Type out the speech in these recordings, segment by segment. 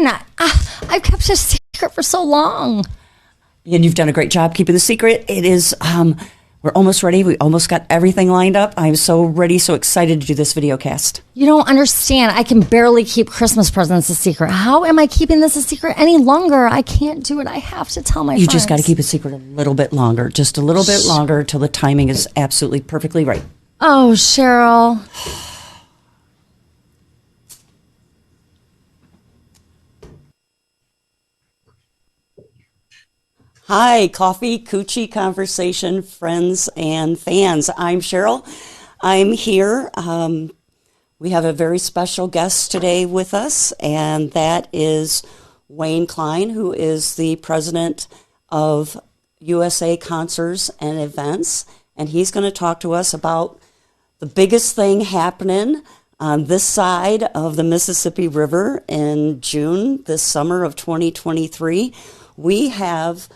on. I've kept a secret for so long. And you've done a great job keeping the secret. It is, we're almost ready. We almost got everything lined up. I'm so ready, so excited to do this video cast. You don't understand. I can barely keep Christmas presents a secret. How am I keeping this a secret any longer? I can't do it. I have to tell my friends. You just got to keep a secret a little bit longer. Just a little bit longer till the timing is absolutely perfectly right. Oh, Cheryl. Hi, Coffee Coochie Conversation friends and fans. I'm Cheryl. I'm here. We have a very special guest today with us, and that is Wayne Klein, who is the president of USA Concerts and Events, and he's going to talk to us about the biggest thing happening on this side of the Mississippi River in June, this summer of 2023. We have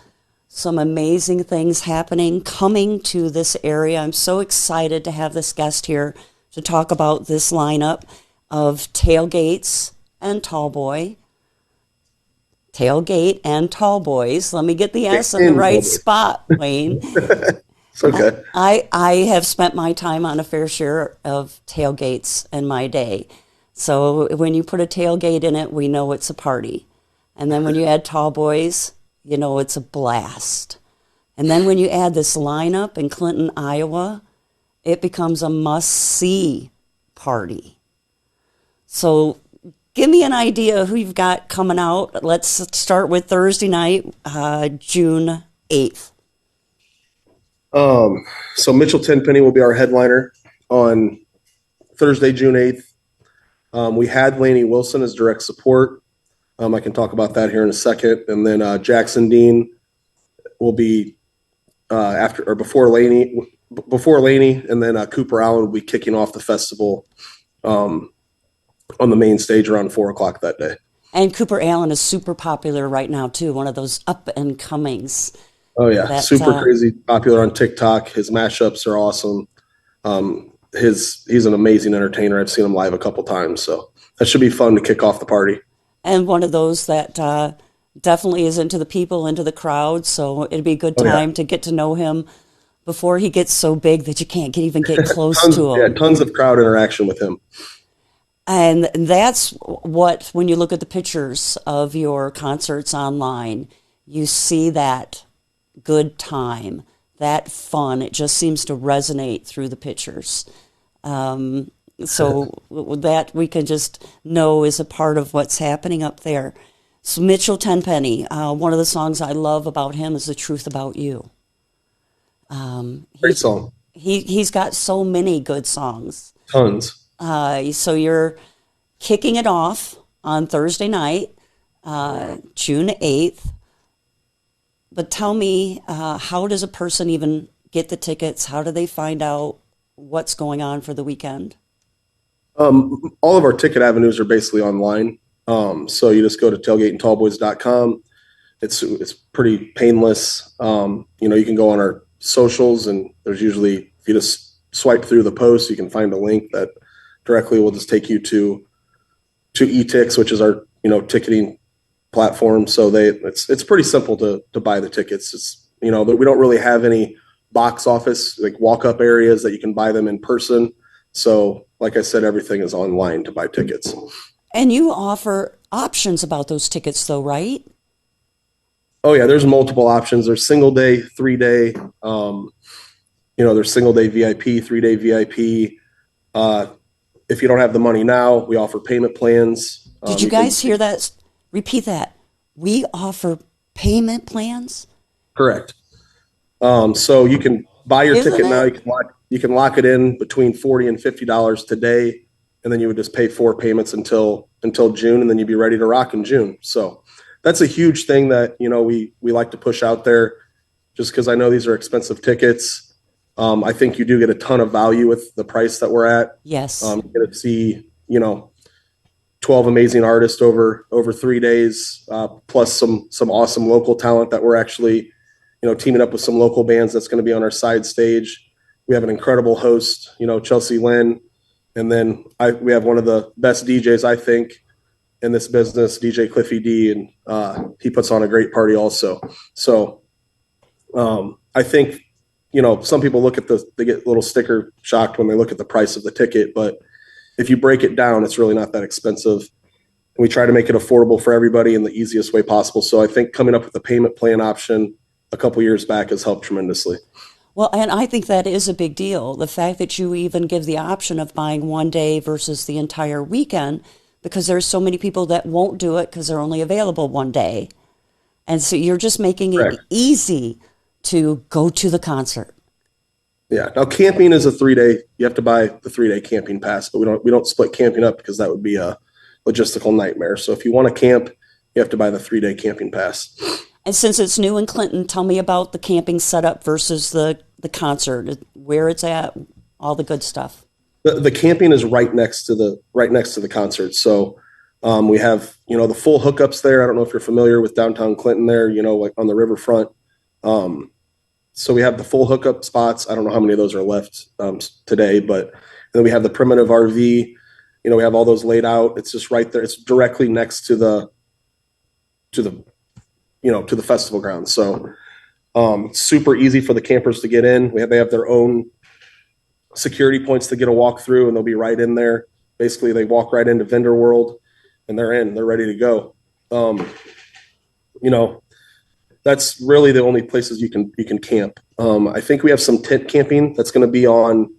some amazing things happening, coming to this area. I'm so excited to have this guest here to talk about this lineup of Tailgates and Tallboy. Tailgate and Tallboys. Let me get the S in the right spot, Wayne. It's okay. I have spent my time on a fair share of tailgates in my day. So when you put a tailgate in it, we know it's a party. And then when you add Tallboys, you know it's a blast. And then when you add this lineup in Clinton, Iowa, it becomes a must-see party. So give me an idea who you've got coming out. Let's start with Thursday night, June 8th. So Mitchell Tenpenny will be our headliner on Thursday, June 8th. We had Lainey Wilson as direct support. I can talk about that here in a second. And then Jackson Dean will be before Lainey, and then Cooper Allen will be kicking off the festival on the main stage around 4 o'clock that day. And Cooper Allen is super popular right now, too, one of those up-and-comings. Oh, yeah, super crazy popular on TikTok. His mashups are awesome. He's an amazing entertainer. I've seen him live a couple times, so that should be fun to kick off the party. And one of those that definitely is into the people, into the crowd. So it'd be a good time to get to know him before he gets so big that you can't even get close to him. Yeah, tons of crowd interaction with him. And that's what, when you look at the pictures of your concerts online, you see that good time, that fun. It just seems to resonate through the pictures. So that we can just know is a part of what's happening up there. So Mitchell Tenpenny, one of the songs I love about him is The Truth About You. Great song. He's got so many good songs. Tons. So you're kicking it off on Thursday night, June 8th. But tell me, how does a person even get the tickets? How do they find out what's going on for the weekend? All of our ticket avenues are basically online. So you just go to tailgateandtallboys.com. It's pretty painless. You can go on our socials, and there's usually, if you just swipe through the post, you can find a link that directly will just take you to eTix, which is our, ticketing platform. So it's pretty simple to buy the tickets. It's, we don't really have any box office, like walk-up areas that you can buy them in person. So, like I said, everything is online to buy tickets. And you offer options about those tickets, though, right? Oh, yeah. There's multiple options. There's single day, 3-day. There's single day VIP, 3-day VIP. If you don't have the money now, we offer payment plans. Did you guys hear that? Repeat that. We offer payment plans? Correct. So you can buy your ticket now. You can lock it in between $40 and $50 today, and then you would just pay 4 payments until June, and then you'd be ready to rock in June. So that's a huge thing that we like to push out there, just because I know these are expensive tickets. I think you do get a ton of value with the price that we're at. Yes. You get to see 12 amazing artists over 3 days, plus some awesome local talent that we're actually teaming up with some local bands that's going to be on our side stage. We have an incredible host, Chelsea Lynn. And then we have one of the best DJs, I think, in this business, DJ Cliffy D, and he puts on a great party also. So I think, some people they get a little sticker shocked when they look at the price of the ticket, but if you break it down, it's really not that expensive. And we try to make it affordable for everybody in the easiest way possible. So I think coming up with the payment plan option a couple years back has helped tremendously. Well, and I think that is a big deal. The fact that you even give the option of buying one day versus the entire weekend, because there's so many people that won't do it because they're only available one day. And so you're just making it easy to go to the concert. Yeah. Now camping is a 3-day. You have to buy the 3-day camping pass, but we don't split camping up because that would be a logistical nightmare. So if you want to camp, you have to buy the 3-day camping pass. And since it's new in Clinton, tell me about the camping setup versus the concert, where it's at, all the good stuff. The camping is right next to the concert. So we have, the full hookups there. I don't know if you're familiar with downtown Clinton there, like on the riverfront. So we have the full hookup spots. I don't know how many of those are left today, but then we have the primitive RV. We have all those laid out. It's just right there. It's directly next to the festival grounds. So super easy for the campers to get in. They have their own security points to get a walk through, and they'll be right in there. Basically, they walk right into Vendor World, and they're ready to go. That's really the only places you can camp. I think we have some tent camping that's going to be on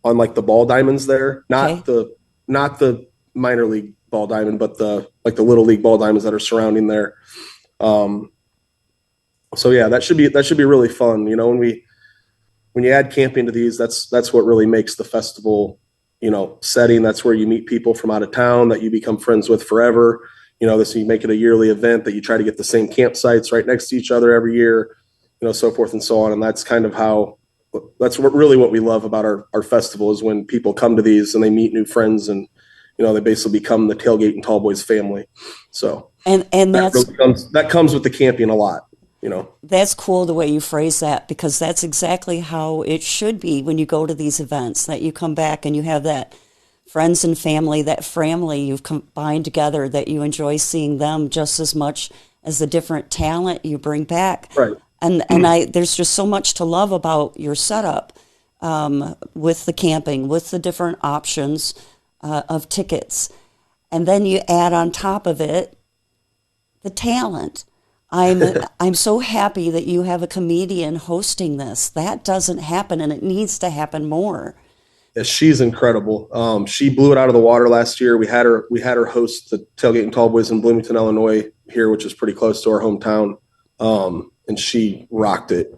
like the ball diamonds there, not the minor league ball diamond, but the little league ball diamonds that are surrounding there. So yeah, that should be really fun. When you add camping to these, that's what really makes the festival, setting. That's where you meet people from out of town that you become friends with forever. You make it a yearly event that you try to get the same campsites right next to each other every year, so forth and so on. And that's kind of really what we love about our festival is when people come to these and they meet new friends and, they basically become the Tailgate N Tallboys family. So, and that comes with the camping a lot. That's cool the way you phrase that, because that's exactly how it should be when you go to these events, that you come back and you have that friends and family, that family you've combined together, that you enjoy seeing them just as much as the different talent you bring back. Right. And there's just so much to love about your setup with the camping, with the different options of tickets. And then you add on top of it the talent. I'm so happy that you have a comedian hosting this. That doesn't happen, and it needs to happen more. Yeah, she's incredible. She blew it out of the water last year. We had her host the Tailgate N Tallboys in Bloomington, Illinois, here, which is pretty close to our hometown. And she rocked it.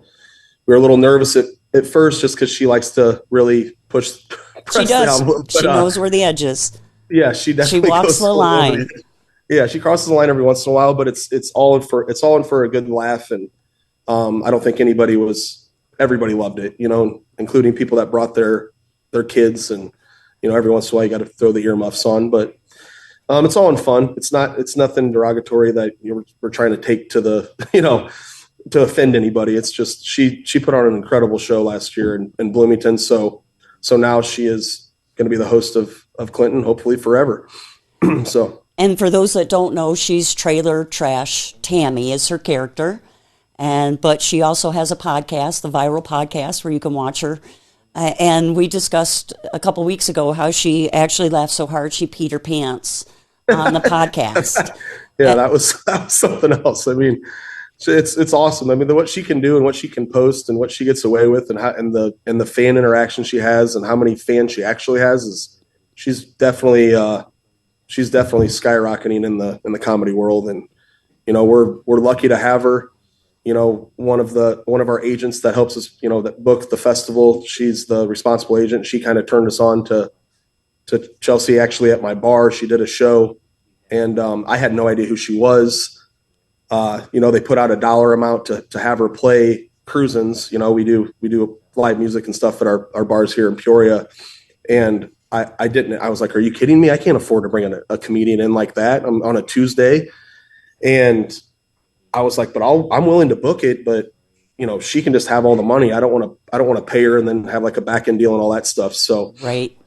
We were a little nervous at first, just because she likes to really press she does. down. But, she knows where the edge is. Yeah, she definitely she walks the line. Yeah, she crosses the line every once in a while, but it's all in for a good laugh, and I don't think everybody loved it, including people that brought their kids, and every once in a while you got to throw the earmuffs on, but it's all in fun. It's nothing derogatory that we're trying to take to the to offend anybody. It's just she put on an incredible show last year in Bloomington, so now she is going to be the host of Clinton, hopefully forever. So. And for those that don't know, she's Trailer Trash Tammy is her character. But she also has a podcast, the Viral Podcast, where you can watch her. And we discussed a couple weeks ago how she actually laughed so hard she peed her pants on the podcast. Yeah, that was something else. I mean, it's awesome. I mean, what she can do and what she can post and what she gets away with, and the fan interaction she has and how many fans she actually has is she's definitely skyrocketing in the comedy world, and we're lucky to have her. One of our agents that helps us, that book the festival. She's the responsible agent. She kind of turned us on to Chelsea actually at my bar. She did a show, and I had no idea who she was. They put out a dollar amount to have her play cruisins. We do live music and stuff at our bars here in Peoria, and I didn't. I was like, "Are you kidding me? I can't afford to bring a comedian in like that on a Tuesday." And I was like, "But I'm willing to book it, but she can just have all the money. I don't want to pay her and then have like a back end deal and all that stuff." So, right.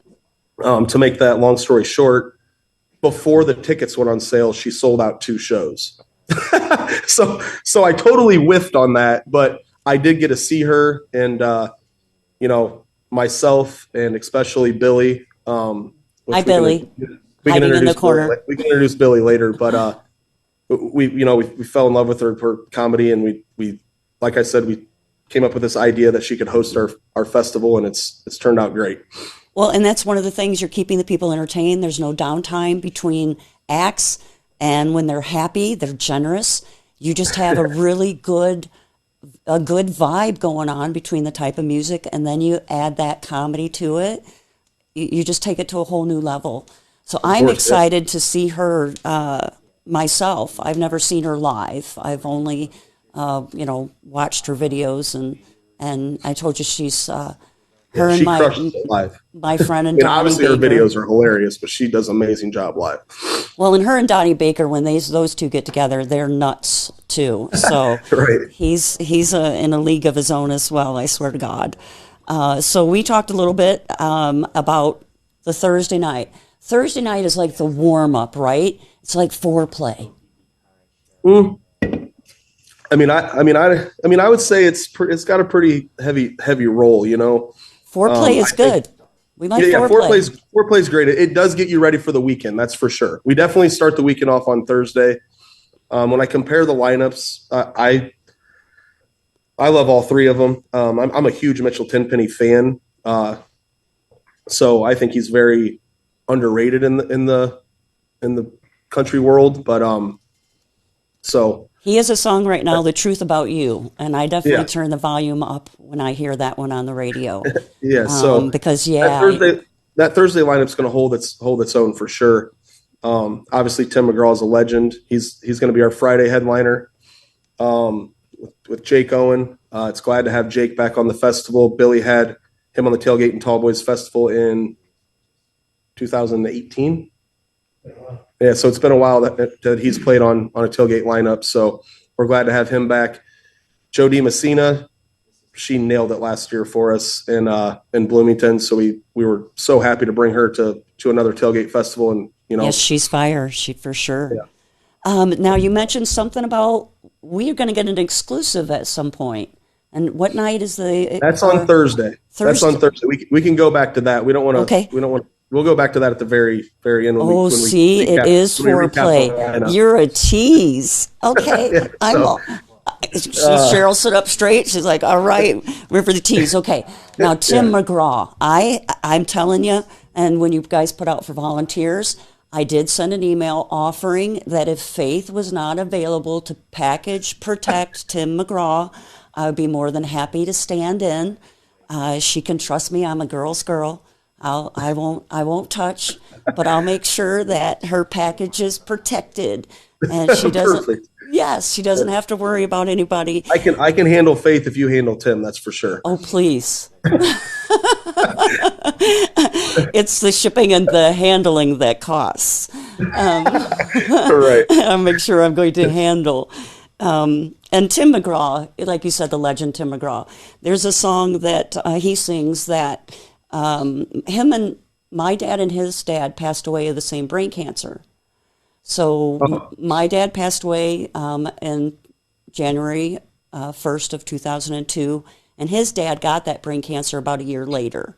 To make that long story short, before the tickets went on sale, she sold out 2 shows. So I totally whiffed on that, but I did get to see her, and myself and especially Billy. Hi, Billy. We can Hiding in the corner. We can introduce Billy later, but we fell in love with her for comedy, and we like I said, we came up with this idea that she could host our festival, and it's turned out great. Well, and that's one of the things, you're keeping the people entertained. There's no downtime between acts, and when they're happy, they're generous. You just have a really good vibe going on between the type of music, and then you add that comedy to it. You just take it to a whole new level. So I'm excited to see her myself. I've never seen her live. I've only watched her videos, and I told you she's her and my friend and Donnie obviously Baker. Her videos are hilarious, but she does an amazing job live. Well, and her and Donnie Baker, when those two get together, they're nuts too. So right. He's in a league of his own as well, I swear to God. So we talked a little bit about the Thursday night. Thursday night is like the warm up, right? It's like foreplay. I would say it's got a pretty heavy role, Foreplay is good. We like foreplay. Foreplay's great. It does get you ready for the weekend, that's for sure. We definitely start the weekend off on Thursday. When I compare the lineups, I love all 3 of them. I'm a huge Mitchell Tenpenny fan, so I think he's very underrated in the country world. But so he has a song right now, "The Truth About You," and I definitely turn the volume up when I hear that one on the radio. Because that Thursday lineup's going to hold its own for sure. Obviously, Tim McGraw is a legend. He's going to be our Friday headliner with Jake Owen. It's glad to have Jake back on the festival. Billy had him on the Tailgate N Tallboys Festival in 2018. Yeah, so it's been a while that he's played on a tailgate lineup. So we're glad to have him back. Jody Messina, she nailed it last year for us in Bloomington. So we were so happy to bring her to another tailgate festival. And yes, she's fire. She for sure. Yeah. Now you mentioned something about we're going to get an exclusive at some point. And what night is the? That's on Thursday. That's on Thursday. We can go back to that. We don't want to. Okay. We don't want. We'll go back to that at the very end. It is foreplay. You're a tease. Okay. Cheryl sit up straight. She's like, all right, we're for the tease. Okay. Now, Tim McGraw, I'm telling you, and when you guys put out for volunteers, I did send an email offering that if Faith was not available to package, protect Tim McGraw, I would be more than happy to stand in. She can trust me. I'm a girl's girl. I won't touch, but I'll make sure that her package is protected, and she doesn't. Perfect. Yes, she doesn't have to worry about anybody. I can handle Faith if you handle Tim. That's for sure. Oh, please. It's the shipping and the handling that costs. Right. I'll make sure I'm going to handle. And Tim McGraw, like you said, the legend Tim McGraw. There's a song that he sings that. Him and my dad and his dad passed away of the same brain cancer. So my dad passed away in January 1st of 2002, and his dad got that brain cancer about a year later.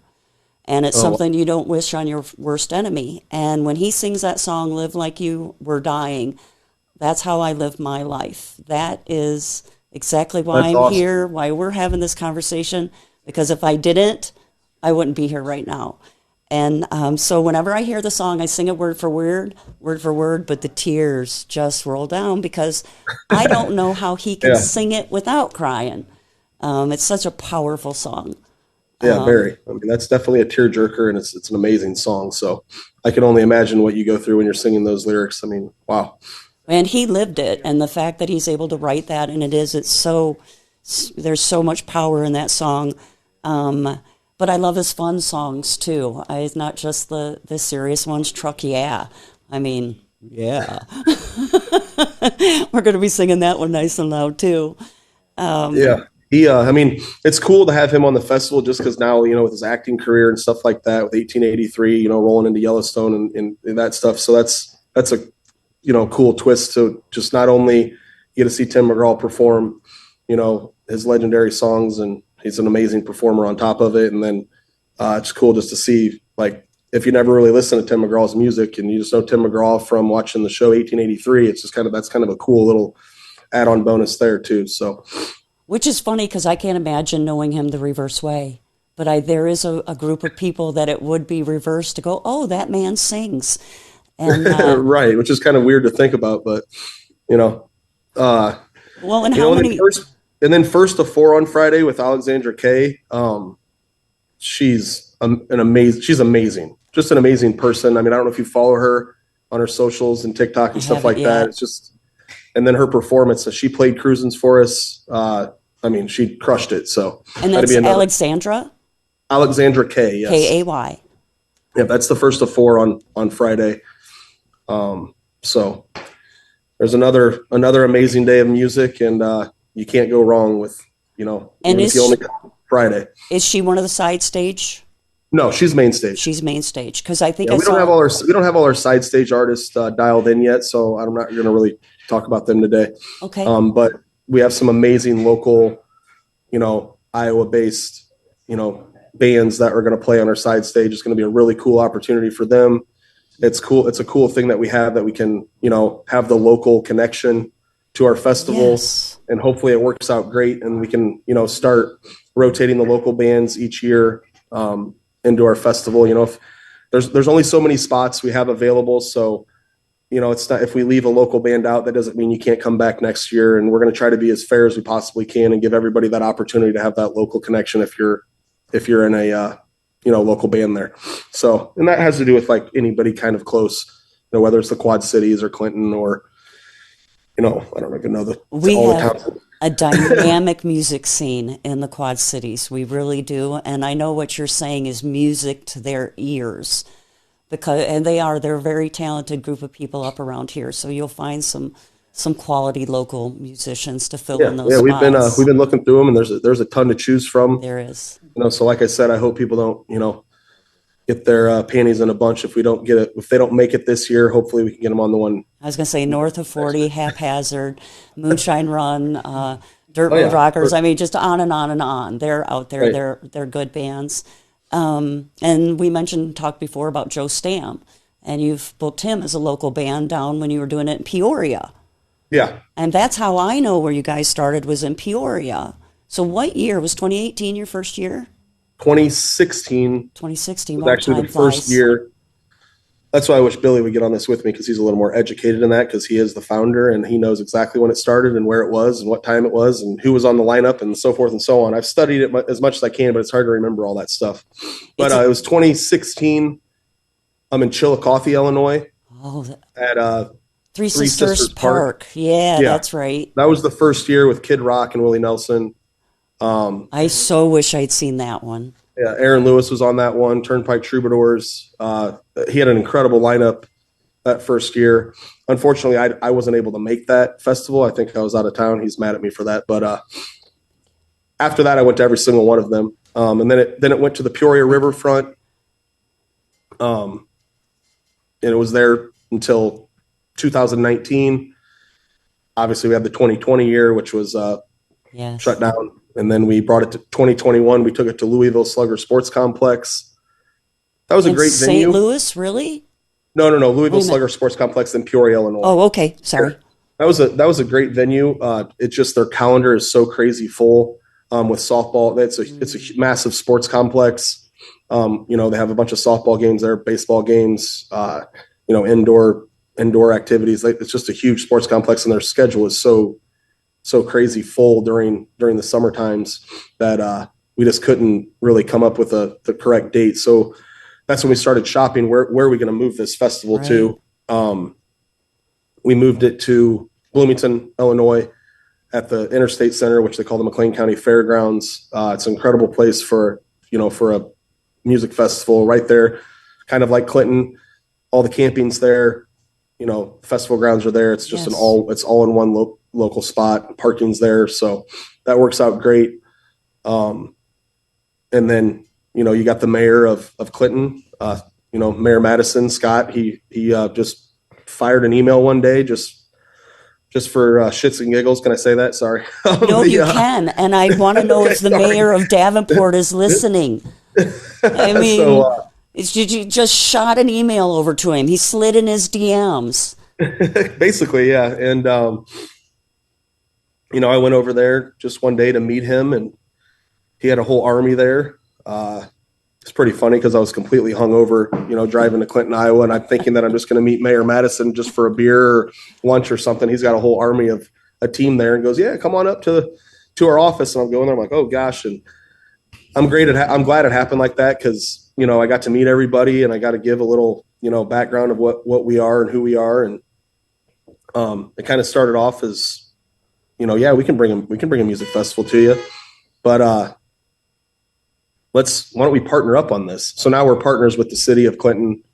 And it's something you don't wish on your worst enemy. And when he sings that song, "Live Like You Were Dying," that's how I live my life. That is exactly why I'm awesome. here, why we're having this conversation, because if I didn't, I wouldn't be here right now. And so whenever I hear the song, I sing it word for word, but the tears just roll down because I don't know how he can sing it without crying. It's such a powerful song. Yeah, very. I mean, that's definitely a tearjerker, and it's an amazing song. So I can only imagine what you go through when you're singing those lyrics. I mean, wow. And he lived it, and the fact that he's able to write that, and there's so much power in that song. But I love his fun songs, too. It's not just the serious ones. Truck, yeah. I mean, yeah. We're going to be singing that one nice and loud, too. Yeah. I mean, it's cool to have him on the festival just because now, with his acting career and stuff like that, with 1883, rolling into Yellowstone and that stuff. So that's a cool twist to just not only get to see Tim McGraw perform, his legendary songs, and he's an amazing performer on top of it. And then it's cool just to see, like, if you never really listen to Tim McGraw's music and you just know Tim McGraw from watching the show 1883, it's just that's kind of a cool little add-on bonus there too. So, which is funny because I can't imagine knowing him the reverse way. But there is a group of people that it would be reversed to go, oh, that man sings. And, right, which is kind of weird to think about, but, well, and how many... And then First to Four on Friday with Alexandra Kay. She's amazing. Just an amazing person. I mean, I don't know if you follow her on her socials and TikTok and stuff like that. It's just, and then her performance, she played Cruisins for us. She crushed it. So, and that's Alexandra Kay, yes. Kay. Yeah, that's the First to Four on Friday. So there's another amazing day of music, and you can't go wrong with, and if you only got Friday. Is she one of the side stage? No, she's main stage. She's main stage because I think we don't have all our side stage artists dialed in yet, so I'm not going to really talk about them today. Okay. But we have some amazing local, Iowa-based, bands that are going to play on our side stage. It's going to be a really cool opportunity for them. It's cool. It's a cool thing that we have, that we can, have the local connection to our festival, yes. And hopefully it works out great, and we can, start rotating the local bands each year into our festival. If there's only so many spots we have available, so it's not, if we leave a local band out, that doesn't mean you can't come back next year. And we're going to try to be as fair as we possibly can and give everybody that opportunity to have that local connection if you're in a local band there. So, and that has to do with like anybody kind of close, whether it's the Quad Cities or Clinton or, I don't even know we have a dynamic music scene in the Quad Cities. We really do. And I know what you're saying is music to their ears, they're a very talented group of people up around here. So you'll find some quality local musicians to fill in those spots. We've been looking through them, and there's a ton to choose from. There is. So like I said, I hope people don't, get their panties in a bunch if we don't get it. If they don't make it this year, hopefully we can get them on the one. I was going to say North of 40, Haphazard, Moonshine Run, Dirtwood Rockers. I mean, just on and on and on. They're out there. Right. They're good bands. And we talked before about Joe Stam, and you've booked him as a local band down when you were doing it in Peoria. Yeah. And that's how I know where you guys started, was in Peoria. So what year? Was 2018 your first year? 2016. 2016 was actually the first year. That's why I wish Billy would get on this with me, because he's a little more educated in that, because he is the founder and he knows exactly when it started and where it was and what time it was and who was on the lineup and so forth and so on. I've studied it as much as I can, but it's hard to remember all that stuff. But it was 2016. I'm in Chillicothe, Illinois. At Three Sisters Park. Yeah, that's right. That was the first year with Kid Rock and Willie Nelson. I so wish I'd seen that one. Yeah, Aaron Lewis was on that one. Turnpike Troubadours. He had an incredible lineup that first year. Unfortunately, I wasn't able to make that festival. I think I was out of town. He's mad at me for that. But after that, I went to every single one of them. And then it went to the Peoria Riverfront. And it was there until 2019. Obviously, we had the 2020 year, which was shut down. And then we brought it to 2021. We took it to Louisville Slugger Sports Complex. That was a great venue. St. Louis, really? No. Louisville Slugger Sports Complex in Peoria, Illinois. Oh, okay. Sorry. That was a great venue. It's just their calendar is so crazy full with softball. It's a massive sports complex. They have a bunch of softball games there, baseball games, indoor activities. It's just a huge sports complex, and their schedule is so crazy full during the summer times that we just couldn't really come up with the correct date. So that's when we started shopping. Where are we going to move this festival to? We moved it to Bloomington, Illinois, at the Interstate Center, which they call the McLean County Fairgrounds. It's an incredible place for a music festival right there, kind of like Clinton. All the camping's there. Festival grounds are there. It's just it's all in one local spot. Parking's there, so that works out great. And then you got the mayor of Clinton, Mayor Madison Scott. He just fired an email one day just for shits and giggles. Can I say that? Sorry. No, you can. And I want to know if the mayor of Davenport is listening. I mean, So, did you just shot an email over to him? He slid in his DMs. basically, yeah. And, I went over there just one day to meet him, and he had a whole army there. It's pretty funny because I was completely hungover, driving to Clinton, Iowa, and I'm thinking that I'm just going to meet Mayor Madison just for a beer or lunch or something. He's got a whole army of a team there, and goes, "Yeah, come on up to our office." And I'm going there. I'm like, "Oh gosh!" And I'm glad it happened like that because I got to meet everybody, and I got to give a little background of what we are and who we are, and it kind of started off as yeah, we can bring a music festival to you, but why don't we partner up on this? So now we're partners with the city of Clinton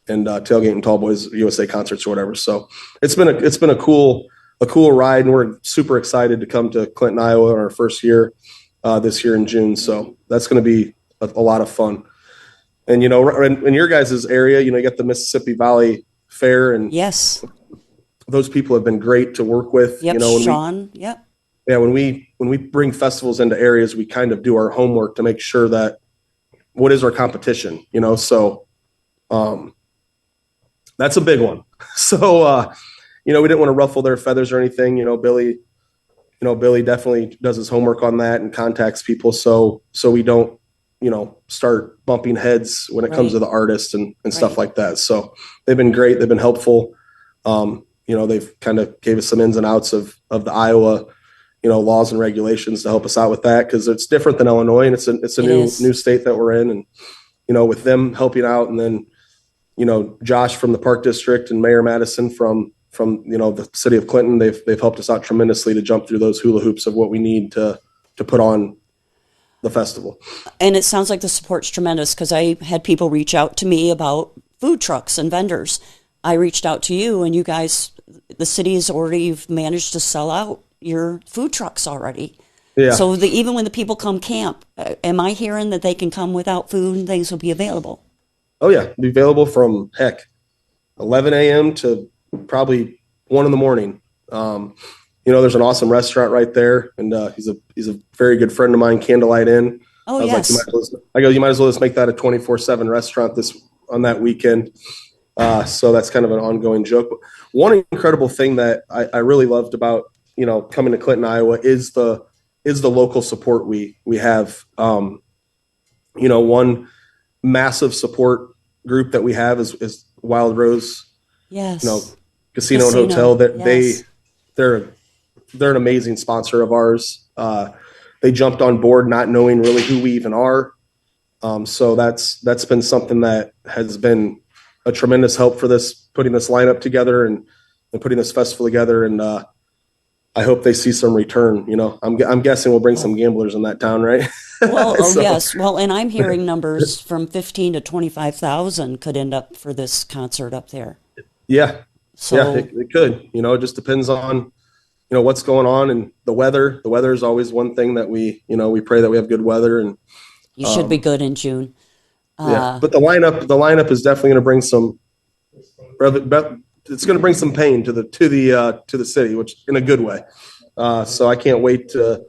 and Tailgate N Tallboys USA concerts or whatever. So it's been a cool ride, and we're super excited to come to Clinton, Iowa, on our first year this year in June. So that's going to be a lot of fun. And in your guys' area, you got the Mississippi Valley Fair, and yes, those people have been great to work with. Yep, Sean. Yep. Yeah, when we bring festivals into areas, we kind of do our homework to make sure that what is our competition, so that's a big one. So, we didn't want to ruffle their feathers or anything. Billy definitely does his homework on that and contacts people. So we don't, start bumping heads when it comes to the artists and stuff like that. So they've been great. They've been helpful. They've kind of gave us some ins and outs of the Iowa, laws and regulations to help us out with that, because it's different than Illinois, and it's a new state that we're in, and with them helping out, and then Josh from the Park District and Mayor Madison from the city of Clinton, they've helped us out tremendously to jump through those hula hoops of what we need to put on the festival. And it sounds like the support's tremendous, because I had people reach out to me about food trucks and vendors. I reached out to you, and you guys, the city's already managed to sell out your food trucks already. Yeah. So even when the people come camp, am I hearing that they can come without food and things will be available? Oh yeah, be available from 11 a.m. to probably 1 a.m. There's an awesome restaurant right there, and he's a very good friend of mine, Candlelight Inn. Oh yes. You might as well just make that a 24/7 restaurant on that weekend. So that's kind of an ongoing joke. But one incredible thing that I really loved about coming to Clinton, Iowa, is the local support we have. One massive support group that we have is Wild Rose. Yes. Casino and Hotel. They're an amazing sponsor of ours. They jumped on board not knowing really who we even are. So that's been something that has been a tremendous help for putting this lineup together and putting this festival together. And I hope they see some return. I'm guessing we'll bring some gamblers in that town, right? Well, yes. Well, and I'm hearing numbers from 15 to 25,000 could end up for this concert up there. Yeah. So yeah, it could. It just depends on what's going on and the weather. The weather is always one thing that we pray that we have good weather, and you should be good in June. Yeah, but the lineup is definitely going to bring some. It's going to bring some pain to the city, which in a good way. So I can't wait to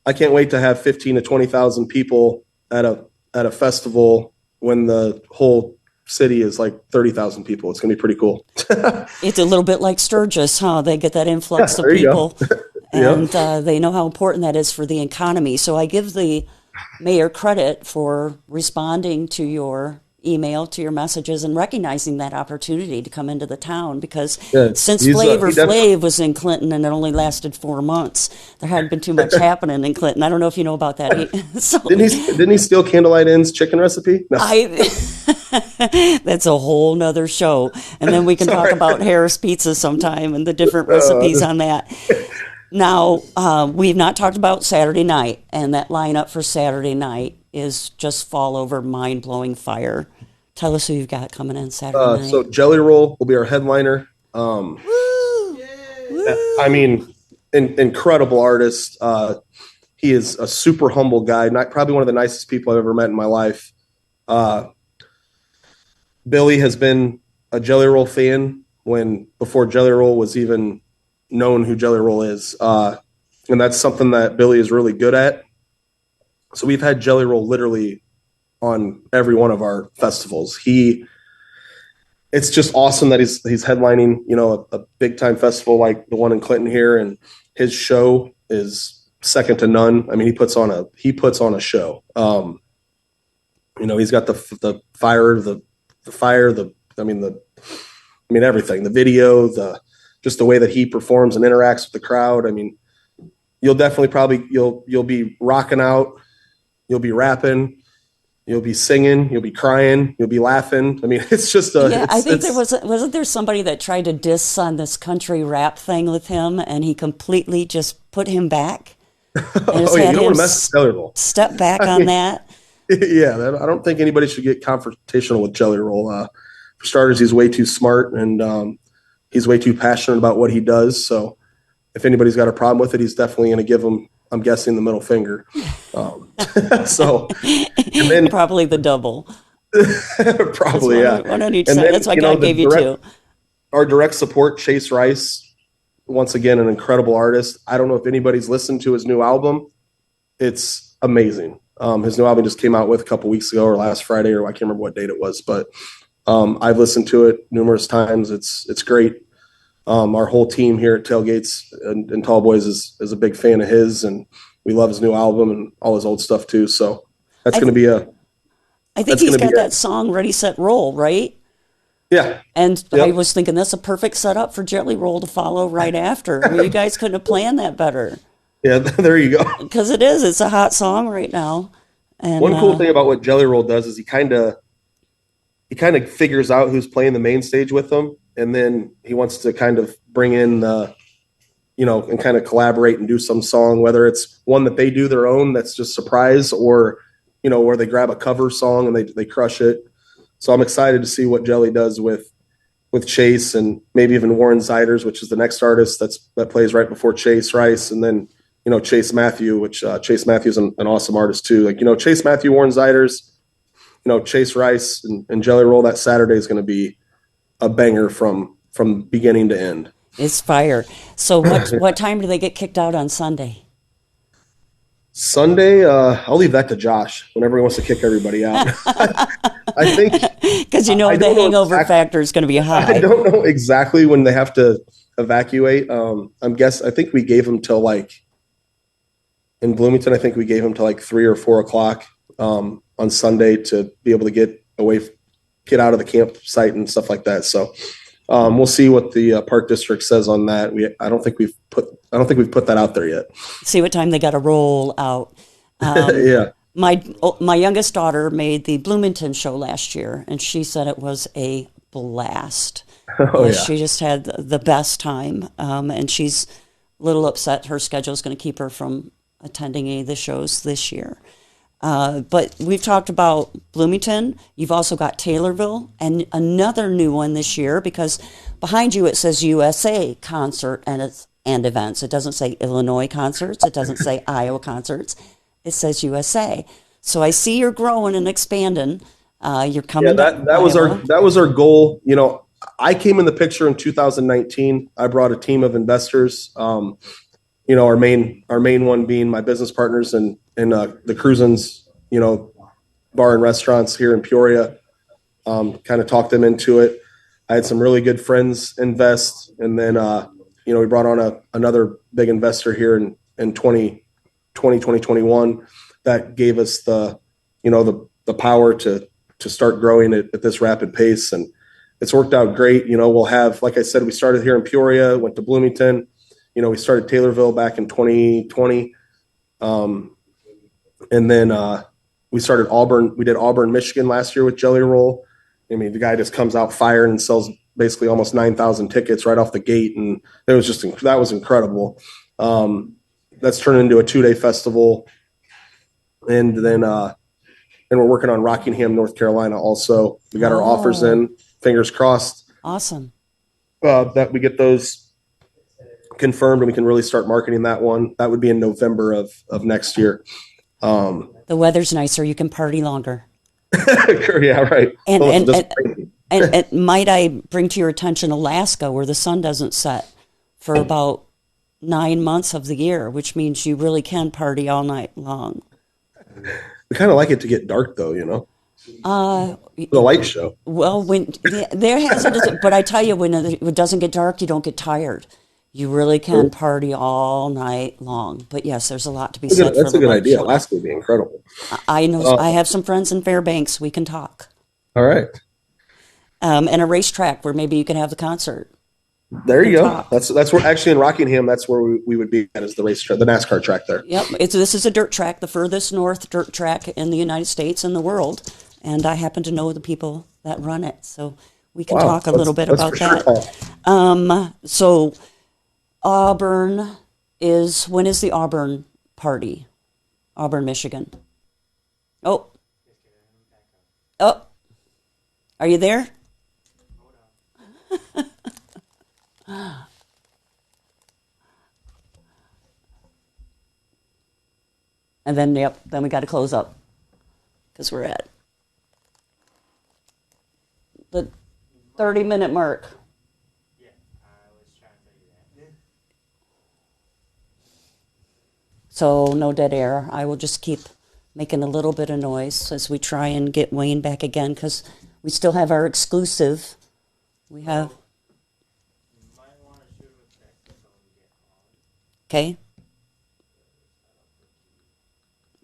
have 15 to 20,000 people at a festival when the whole city is like 30,000 people. It's going to be pretty cool. It's a little bit like Sturgis, huh? They get that influx of people, and they know how important that is for the economy. So I give the mayor credit for responding to your email, to your messages, and recognizing that opportunity to come into the town, because since Flavor Flav was in Clinton and it only lasted 4 months, there hadn't been too much happening in Clinton. I don't know if you know about that. So, didn't he steal Candlelight Inn's chicken recipe? No. That's a whole nother show, and then we can talk about Harris Pizza sometime and the different recipes on that. Now, we've not talked about Saturday night, and that lineup for Saturday night is just fall over, mind-blowing fire. Tell us who you've got coming in Saturday night. So Jelly Roll will be our headliner. Woo! I mean, incredible artist. He is a super humble guy, probably one of the nicest people I've ever met in my life. Billy has been a Jelly Roll fan when before Jelly Roll was even known who Jelly Roll is. And that's something that Billy is really good at. So we've had Jelly Roll literally on every one of our festivals. It's just awesome that he's headlining, a big time festival like the one in Clinton here, and his show is second to none. I mean, he puts on a show. He's got the fire, everything, the video, just the way that he performs and interacts with the crowd. I mean, you'll definitely you'll be rocking out, you'll be rapping, you'll be singing, you'll be crying, you'll be laughing. I mean, it's just I think wasn't there somebody that tried to diss on this country rap thing with him, and he completely just put him back. You don't want to mess with Jelly Roll. Step back on that. Yeah, I don't think anybody should get confrontational with Jelly Roll. For starters, he's way too smart, and he's way too passionate about what he does. So if anybody's got a problem with it, he's definitely going to give him, I'm guessing, the middle finger. And then probably the double. Probably, yeah. One on each side. That's why God gave you two. Our direct support, Chase Rice, once again, an incredible artist. I don't know if anybody's listened to his new album. It's amazing. His new album just came out a couple weeks ago, or last Friday, or I can't remember what date it was, but I've listened to it numerous times. It's great. Our whole team here at Tailgates and Tallboys is a big fan of his, and we love his new album and all his old stuff too. So that's going to be I think he's got that song Ready, Set, Roll, right? Yeah. And I was thinking that's a perfect setup for Jelly Roll to follow right after. I mean, you guys couldn't have planned that better. Yeah, there you go. Because it's a hot song right now. And one cool thing about what Jelly Roll does is he kind of figures out who's playing the main stage with them, and then he wants to kind of bring in and kind of collaborate and do some song, whether it's one that they do their own that's just surprise, or where they grab a cover song and they crush it. So I'm excited to see what Jelly does with Chase, and maybe even Warren Ziders, which is the next artist that plays right before Chase Rice, and then Chase Matthew, which Chase Matthew's an awesome artist too. Like Chase Matthew, Warren Ziders, Chase Rice, and Jelly Roll. That Saturday is going to be a banger from beginning to end. It's fire. So what time do they get kicked out on Sunday? Sunday, I'll leave that to Josh whenever he wants to kick everybody out. I think because the hangover factor is going to be high. I don't know exactly when they have to evacuate. I think we gave them till in Bloomington. I think we gave them till 3 or 4 o'clock on Sunday to be able to get out of the campsite and stuff like that. So we'll see what the park district says on that. I don't think we've put that out there yet. See what time they got to roll out. Yeah. My youngest daughter made the Bloomington show last year, and she said it was a blast. Oh, yeah. She just had the best time, and she's a little upset her schedule is going to keep her from attending any of the shows this year. But we've talked about Bloomington. You've also got Taylorville and another new one this year, because behind you it says USA concert and events. It doesn't say Illinois concerts. It doesn't say Iowa concerts. It says USA. So I see you're growing and expanding. You're coming. Yeah, that was our goal. I came in the picture in 2019. I brought a team of investors. Our main one being my business partners and the Cruisins, bar and restaurants here in Peoria. Kind of talked them into it. I had some really good friends invest, and then we brought on another big investor here in 2021 that gave us the power to start growing at this rapid pace, and it's worked out great. We'll have, like I said, we started here in Peoria, went to Bloomington. We started Taylorville back in 2020. And then we started Auburn. We did Auburn, Michigan last year with Jelly Roll. I mean, the guy just comes out firing and sells basically almost 9,000 tickets right off the gate. And that was incredible. That's turned into a 2-day festival. And then we're working on Rockingham, North Carolina also. We got our offers in, fingers crossed. Awesome. That we get those confirmed and we can really start marketing that one. That would be in November of next year. The weather's nicer. You can party longer. Yeah, right. And And might I bring to your attention Alaska, where the sun doesn't set for about 9 months of the year, which means you really can party all night long. We kind of like it to get dark, though, the light show. Well, there hasn't, but I tell you, when it doesn't get dark, you don't get tired. You really can party all night long. But yes, there's a lot to be said for the That's a good light idea. show. Alaska would be incredible. I know. I have some friends in Fairbanks. We can talk. All right. And a racetrack where maybe you can have the concert. There you go. Talk. That's where, actually, in Rockingham, that's where we would be at, is the racetrack, the NASCAR track there. Yep. This is a dirt track, the furthest north dirt track in the United States and the world. And I happen to know the people that run it. So we can talk a little bit about that. So Auburn when is the Auburn party? Auburn, Michigan. Oh, are you there? And then, then we got to close up because we're at the 30-minute mark. Yeah, I was trying to tell you that. So no dead air. I will just keep making a little bit of noise as we try and get Wayne back again, because we still have our exclusive. We have. You might want to shoot a text before we get on. Okay.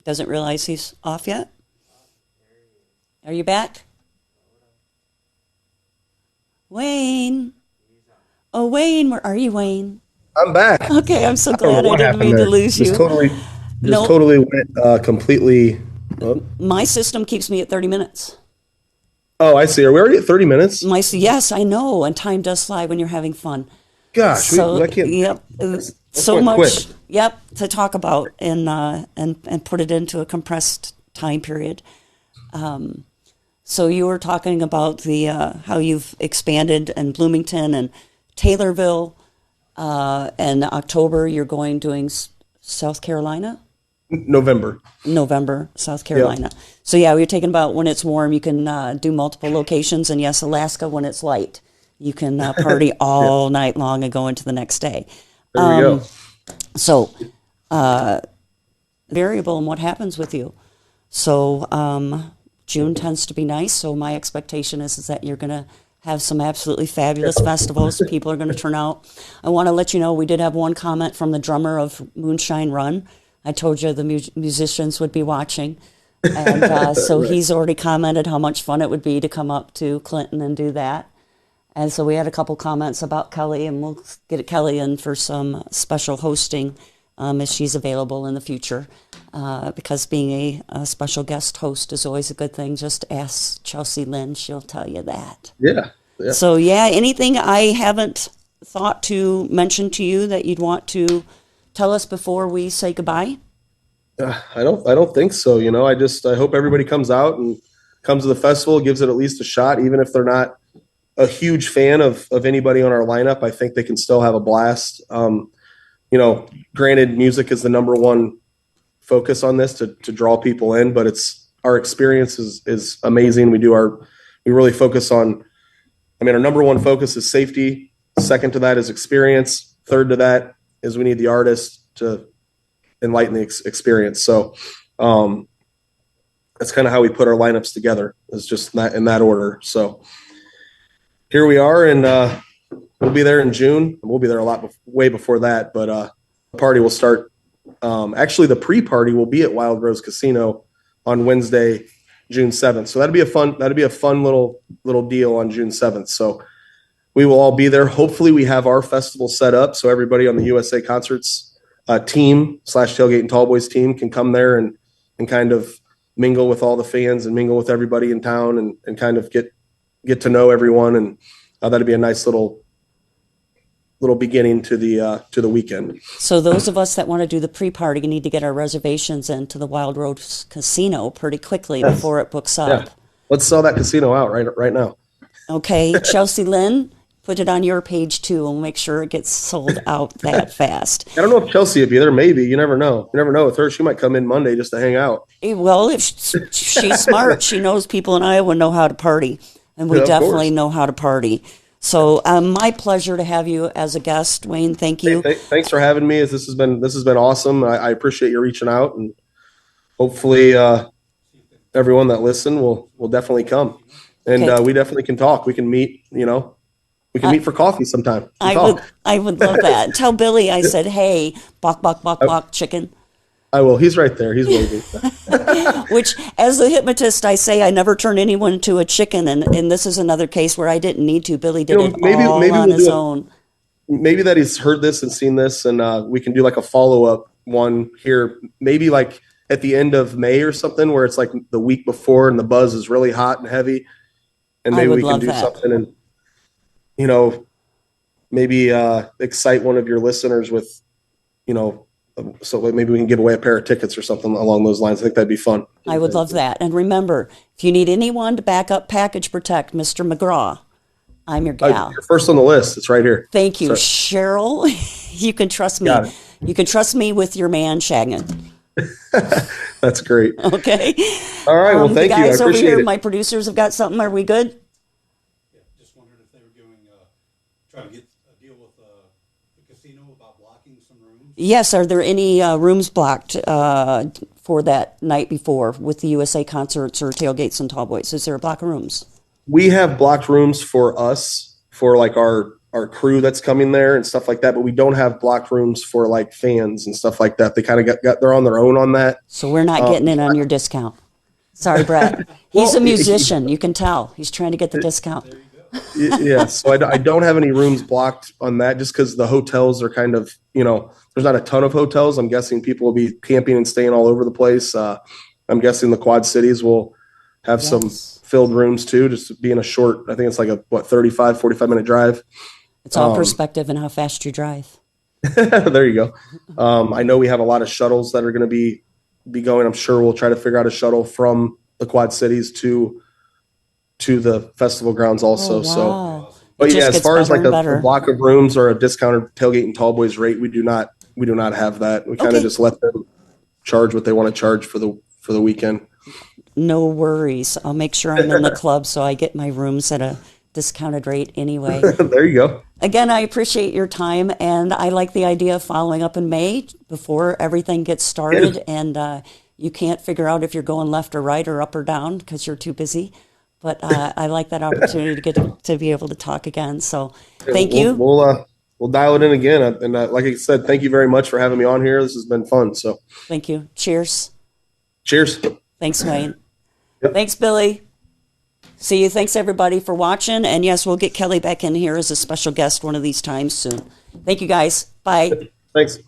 Doesn't realize he's off yet? Are you back? Wayne. Oh, Wayne, where are you, Wayne? I'm back. Okay, I'm so glad I didn't mean to lose you. Totally went completely. My system keeps me at 30 minutes. Oh, I see. Are we already at 30 minutes? Yes, I know, and time does fly when you're having fun. Gosh, I can't. Yep, so much. Quick. Yep, to talk about and put it into a compressed time period. So you were talking about the how you've expanded in Bloomington and Taylorville. And October, you're doing South Carolina? November, South Carolina. Yep. So yeah, we're talking about when it's warm, you can do multiple locations. And yes, Alaska, when it's light, you can party all night long and go into the next day. There we go. So variable in what happens with you. So June tends to be nice. So my expectation is that you're going to have some absolutely fabulous festivals. People are going to turn out. I want to let you know we did have one comment from the drummer of Moonshine Run. I told you the musicians would be watching. And so right. He's already commented how much fun it would be to come up to Clinton and do that. And so we had a couple comments about Kelly, and we'll get Kelly in for some special hosting if she's available in the future. Because being a special guest host is always a good thing. Just ask Chelsea Lynn, she'll tell you that. Yeah. So anything I haven't thought to mention to you that you'd want to tell us before we say goodbye? I don't think so. I hope everybody comes out and comes to the festival, gives it at least a shot, even if they're not a huge fan of anybody on our lineup. I think they can still have a blast. Granted, music is the number one focus on this to draw people in, but our experience is amazing. We really focus on, our number one focus is safety. Second to that is experience. Third to that is we need the artist to enlighten the experience. So that's kind of how we put our lineups together, is just in that order. So here we are, and we'll be there in June. We'll be there way before that, but the party will start. Actually, the pre-party will be at Wild Rose Casino on Wednesday, June 7th. So that'd be a fun little deal on June 7th. So we will all be there. Hopefully we have our festival set up so everybody on the USA Concerts team / Tailgate N Tallboys team can come there and kind of mingle with all the fans and mingle with everybody in town and kind of get to know everyone. And that'd be a nice little beginning to the weekend. So those of us that want to do the pre-party need to get our reservations into the Wild Rose Casino pretty quickly before it books up. Yeah. Let's sell that casino out right now. Okay, Chelsea Lynn, put it on your page too, and we'll make sure it gets sold out that fast. I don't know if Chelsea would be there. Maybe. You never know. You never know with her. She might come in Monday just to hang out. Well, if she's smart, she knows people in Iowa know how to party. and we Yeah, of definitely course. know how to party. So my pleasure to have you as a guest, Wayne. Thank you. Thanks for having me. This has been awesome. I appreciate you reaching out, and hopefully everyone that listened will definitely come, and Okay. we definitely can talk. We can meet. We can meet for coffee sometime and talk. I would love that. Tell Billy I said, hey, bok, bok, bok, bok, chicken. I will. He's right there. He's waving. Which, as the hypnotist, I say I never turn anyone to a chicken, and this is another case where I didn't need to. Billy did it all on his own. Maybe that he's heard this and seen this, and we can do like a follow up one here. Maybe like at the end of May or something, where it's like the week before and the buzz is really hot and heavy, and I maybe would we can love do that. something and maybe excite one of your listeners with so like maybe we can give away a pair of tickets or something along those lines. I think that'd be fun. I would love that. And remember, if you need anyone to back up package protect, Mr. McGraw, I'm your gal. You're first on the list. It's right here. Thank you, Sorry. Cheryl. You can trust me. Got it. You can trust me with your man shagging. That's great. Okay. All right. Well, thank the you. I guys over appreciate here, it. my producers have got something. Are we good? Yeah, just wondered if they were trying to get a deal with the casino about blocking some rooms. Yes. Are there any rooms blocked for that night before with the USA concerts or Tailgates and Tallboys? Is there a block of rooms? We have blocked rooms for us, for like our crew that's coming there and stuff like that, but we don't have blocked rooms for like fans and stuff like that. They kind of they're on their own on that. So we're not getting in on your discount. Sorry, Bret. He's a musician. You can tell. He's trying to get the discount. Yeah, so I don't have any rooms blocked on that just because the hotels are kind of, there's not a ton of hotels. I'm guessing people will be camping and staying all over the place. I'm guessing the Quad Cities will have some filled rooms too, just being a short, I think it's like a 45-minute drive. It's all perspective and how fast you drive. There you go. I know we have a lot of shuttles that are going to be going. I'm sure we'll try to figure out a shuttle from the Quad Cities to the festival grounds also. Oh, So, wow. but It yeah, just as gets far as better like and a better. block of rooms or a discounted Tailgate and Tallboys rate, we do not have that. We kind of Okay. just let them charge what they want to charge for the weekend. No worries. I'll make sure I'm in the club so I get my rooms at a discounted rate anyway. There you go. Again, I appreciate your time, and I like the idea of following up in May before everything gets started, and you can't figure out if you're going left or right or up or down because you're too busy. But I like that opportunity to get to be able to talk again. So thank you. We'll dial it in again. And like I said, thank you very much for having me on here. This has been fun. So Thank you. Cheers. cheers. Thanks, Wayne. Yep. Thanks, Billy. See you. Thanks, everybody, for watching. And yes, we'll get Kelly back in here as a special guest one of these times soon. Thank you, guys. Bye. Thanks.